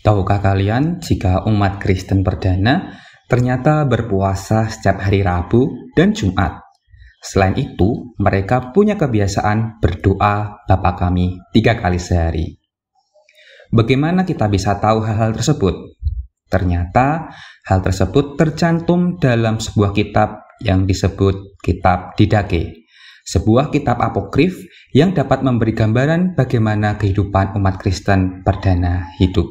Tahukah kalian jika umat Kristen perdana ternyata berpuasa setiap hari Rabu dan Jumat? Selain itu, mereka punya kebiasaan berdoa Bapa Kami 3 kali sehari. Bagaimana kita bisa tahu hal-hal tersebut? Ternyata hal tersebut tercantum dalam sebuah kitab yang disebut Kitab Didache, sebuah kitab apokrif yang dapat memberi gambaran bagaimana kehidupan umat Kristen perdana hidup.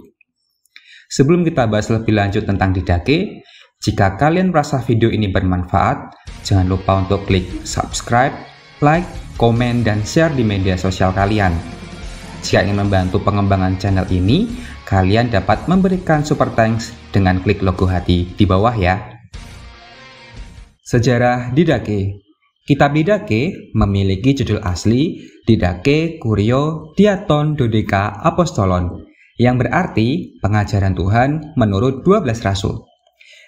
Sebelum kita bahas lebih lanjut tentang Didache, jika kalian merasa video ini bermanfaat, jangan lupa untuk klik subscribe, like, komen, dan share di media sosial kalian. Jika ingin membantu pengembangan channel ini, kalian dapat memberikan super thanks dengan klik logo hati di bawah ya. Sejarah Didache. Kitab Didache memiliki judul asli Didache Kurio Diaton Dodeka Apostolon, yang berarti pengajaran Tuhan menurut 12 Rasul.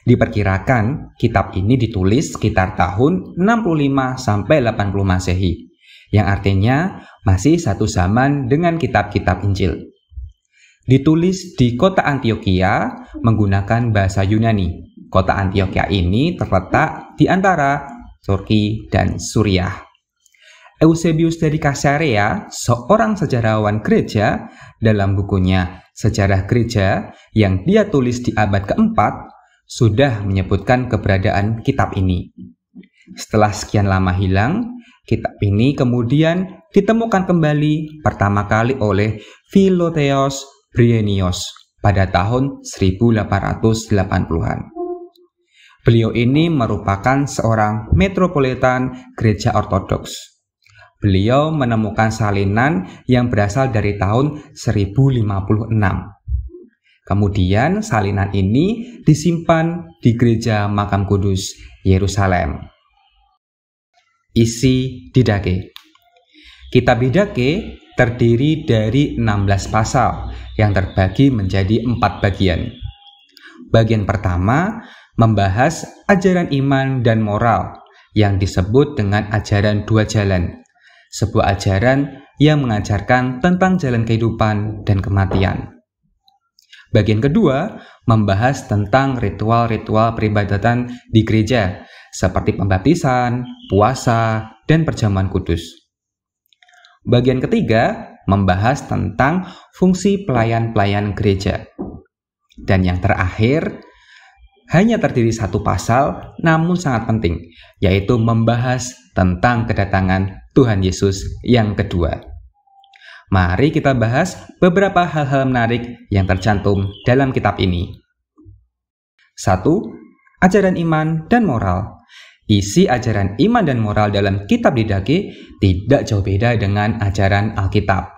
Diperkirakan kitab ini ditulis sekitar tahun 65-80 Masehi, yang artinya masih satu zaman dengan kitab-kitab Injil. Ditulis di kota Antioquia menggunakan bahasa Yunani. Kota Antioquia ini terletak di antara Turki dan Suriah. Eusebius dari Caesarea, seorang sejarawan gereja, dalam bukunya Sejarah Gereja yang dia tulis di abad keempat, sudah menyebutkan keberadaan kitab ini. Setelah sekian lama hilang, kitab ini kemudian ditemukan kembali pertama kali oleh Philotheos Bryennios pada tahun 1880-an. Beliau ini merupakan seorang metropolitan gereja ortodoks. Beliau menemukan salinan yang berasal dari tahun 1056. Kemudian salinan ini disimpan di gereja Makam Kudus, Yerusalem. Isi Didache. Kitab Didache terdiri dari 16 pasal yang terbagi menjadi 4 bagian. Bagian pertama membahas ajaran iman dan moral yang disebut dengan ajaran 2 jalan, sebuah ajaran yang mengajarkan tentang jalan kehidupan dan kematian. Bagian kedua membahas tentang ritual-ritual peribadatan di gereja, seperti pembaptisan, puasa, dan perjamuan kudus. Bagian ketiga membahas tentang fungsi pelayan-pelayan gereja. Dan yang terakhir, hanya terdiri 1 pasal, namun sangat penting, yaitu membahas tentang kedatangan Tuhan Yesus yang kedua. Mari kita bahas beberapa hal-hal menarik yang tercantum dalam kitab ini. 1. Ajaran iman dan moral. Isi ajaran iman dan moral dalam kitab Didache tidak jauh beda dengan ajaran Alkitab.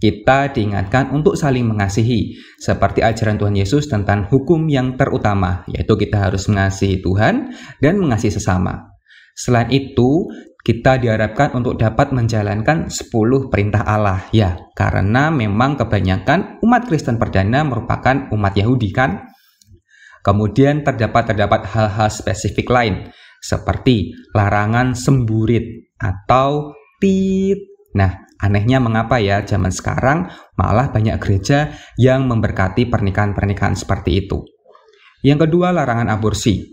Kita diingatkan untuk saling mengasihi, seperti ajaran Tuhan Yesus tentang hukum yang terutama, yaitu kita harus mengasihi Tuhan dan mengasihi sesama. Selain itu, kita diharapkan untuk dapat menjalankan 10 perintah Allah, ya, karena memang kebanyakan umat Kristen perdana merupakan umat Yahudi, kan? Kemudian terdapat hal-hal spesifik lain, seperti larangan semburit atau tit. Nah, anehnya mengapa ya zaman sekarang malah banyak gereja yang memberkati pernikahan-pernikahan seperti itu. Yang kedua, larangan aborsi.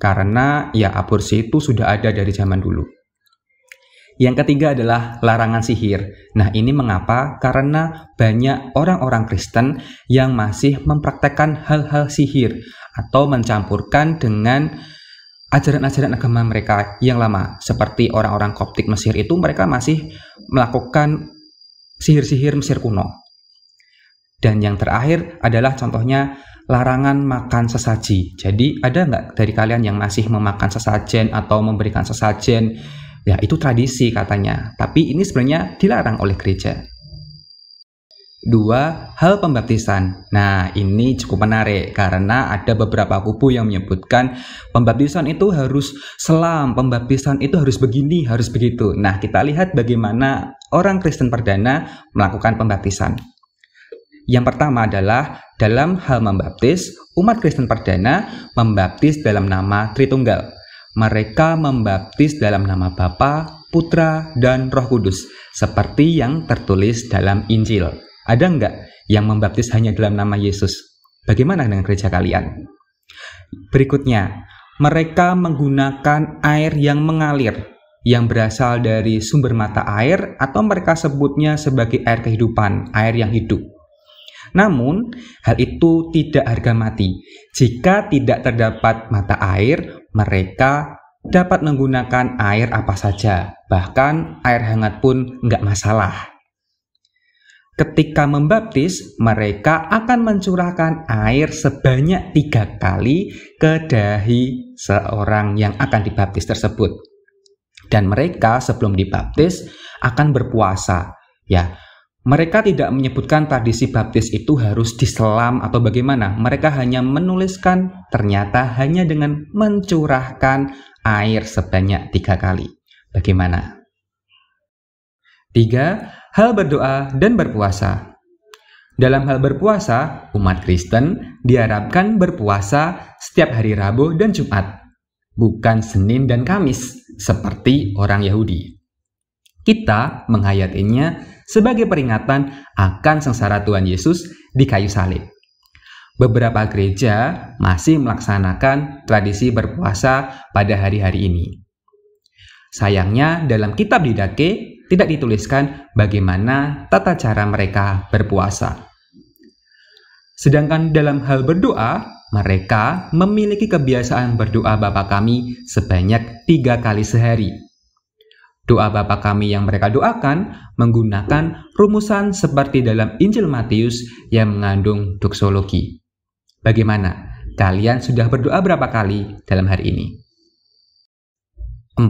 Karena ya aborsi itu sudah ada dari zaman dulu. Yang ketiga adalah larangan sihir. Nah, ini mengapa? Karena banyak orang-orang Kristen yang masih mempraktekkan hal-hal sihir atau mencampurkan dengan ajaran-ajaran agama mereka yang lama. Seperti orang-orang Koptik Mesir itu, mereka masih melakukan sihir-sihir Mesir kuno. Dan yang terakhir adalah contohnya larangan makan sesaji. Jadi ada nggak dari kalian yang masih memakan sesajen atau memberikan sesajen? Ya, itu tradisi katanya, tapi ini sebenarnya dilarang oleh gereja. 2. Hal pembaptisan. Nah, ini cukup menarik karena ada beberapa kubu yang menyebutkan pembaptisan itu harus selam, pembaptisan itu harus begini, harus begitu. Nah, kita lihat bagaimana orang Kristen perdana melakukan pembaptisan. Yang pertama adalah dalam hal membaptis, umat Kristen perdana membaptis dalam nama Tritunggal. Mereka membaptis dalam nama Bapa, Putra, dan Roh Kudus, seperti yang tertulis dalam Injil. Ada nggak yang membaptis hanya dalam nama Yesus. Bagaimana dengan gereja kalian? Berikutnya, mereka menggunakan air yang mengalir, yang berasal dari sumber mata air, atau mereka sebutnya sebagai air kehidupan, air yang hidup. Namun, hal itu tidak harga mati. Jika tidak terdapat mata air, mereka dapat menggunakan air apa saja, bahkan air hangat pun nggak masalah. Ketika membaptis, mereka akan mencurahkan air sebanyak 3 kali ke dahi seorang yang akan dibaptis tersebut. Dan mereka sebelum dibaptis akan berpuasa. Ya, mereka tidak menyebutkan tradisi baptis itu harus diselam atau bagaimana. Mereka hanya menuliskan ternyata hanya dengan mencurahkan air sebanyak 3 kali. Bagaimana? 3. Hal berdoa dan berpuasa. Dalam hal berpuasa, umat Kristen diharapkan berpuasa setiap hari Rabu dan Jumat, bukan Senin dan Kamis, seperti orang Yahudi. Kita menghayatinya sebagai peringatan akan sengsara Tuhan Yesus di kayu salib. Beberapa gereja masih melaksanakan tradisi berpuasa pada hari-hari ini. Sayangnya, dalam kitab Didache tidak dituliskan bagaimana tata cara mereka berpuasa. Sedangkan dalam hal berdoa, mereka memiliki kebiasaan berdoa Bapa Kami sebanyak 3 kali sehari. Doa Bapa Kami yang mereka doakan menggunakan rumusan seperti dalam Injil Matius yang mengandung doksologi. Bagaimana? Kalian sudah berdoa berapa kali dalam hari ini? 4.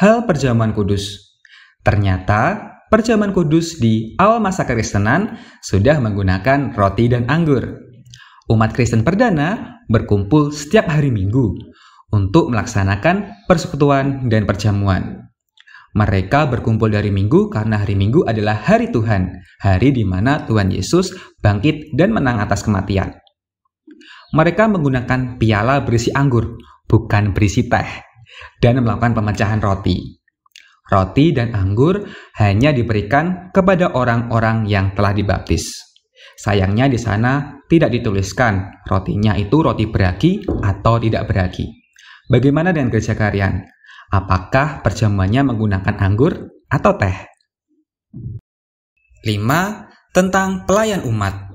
Hal perjamuan kudus. Ternyata perjamuan kudus di awal masa Kekristenan sudah menggunakan roti dan anggur. Umat Kristen perdana berkumpul setiap hari Minggu untuk melaksanakan persekutuan dan perjamuan. Mereka berkumpul dari Minggu karena hari Minggu adalah hari Tuhan, hari di mana Tuhan Yesus bangkit dan menang atas kematian. Mereka menggunakan piala berisi anggur, bukan berisi teh, dan melakukan pemecahan roti. Roti dan anggur hanya diberikan kepada orang-orang yang telah dibaptis. Sayangnya di sana tidak dituliskan rotinya itu roti beragi atau tidak beragi. Bagaimana dengan gereja kalian? Apakah perjamuannya menggunakan anggur atau teh? 5. Tentang pelayan umat.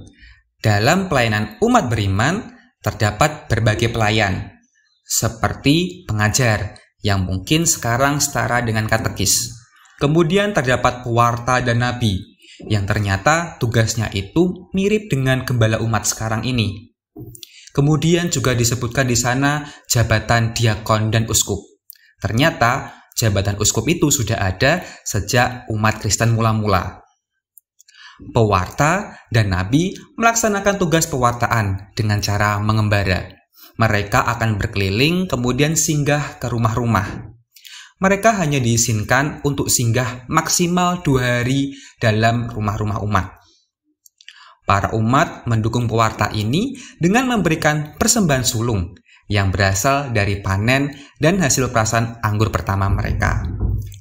Dalam pelayanan umat beriman, terdapat berbagai pelayan, seperti pengajar, yang mungkin sekarang setara dengan katekis. Kemudian terdapat pewarta dan nabi, yang ternyata tugasnya itu mirip dengan gembala umat sekarang ini. Kemudian juga disebutkan di sana jabatan diakon dan uskup. Ternyata jabatan uskup itu sudah ada sejak umat Kristen mula-mula. Pewarta dan nabi melaksanakan tugas pewartaan dengan cara mengembara. Mereka akan berkeliling kemudian singgah ke rumah-rumah. Mereka hanya diizinkan untuk singgah maksimal 2 hari dalam rumah-rumah umat. Para umat mendukung pewarta ini dengan memberikan persembahan sulung yang berasal dari panen dan hasil perasan anggur pertama mereka.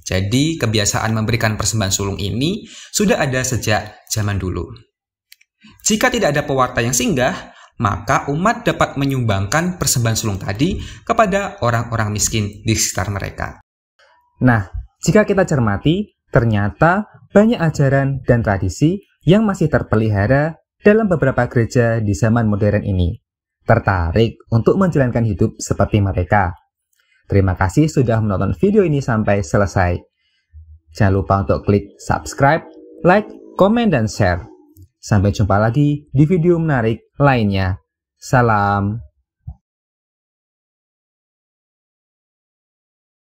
Jadi kebiasaan memberikan persembahan sulung ini sudah ada sejak zaman dulu. Jika tidak ada pewarta yang singgah, maka umat dapat menyumbangkan persembahan sulung tadi kepada orang-orang miskin di sekitar mereka. Nah, jika kita cermati, ternyata banyak ajaran dan tradisi yang masih terpelihara dalam beberapa gereja di zaman modern ini. Tertarik untuk menjalankan hidup seperti mereka? Terima kasih sudah menonton video ini sampai selesai. Jangan lupa untuk klik subscribe, like, komen, dan share. Sampai jumpa lagi di video menarik lainnya. Salam.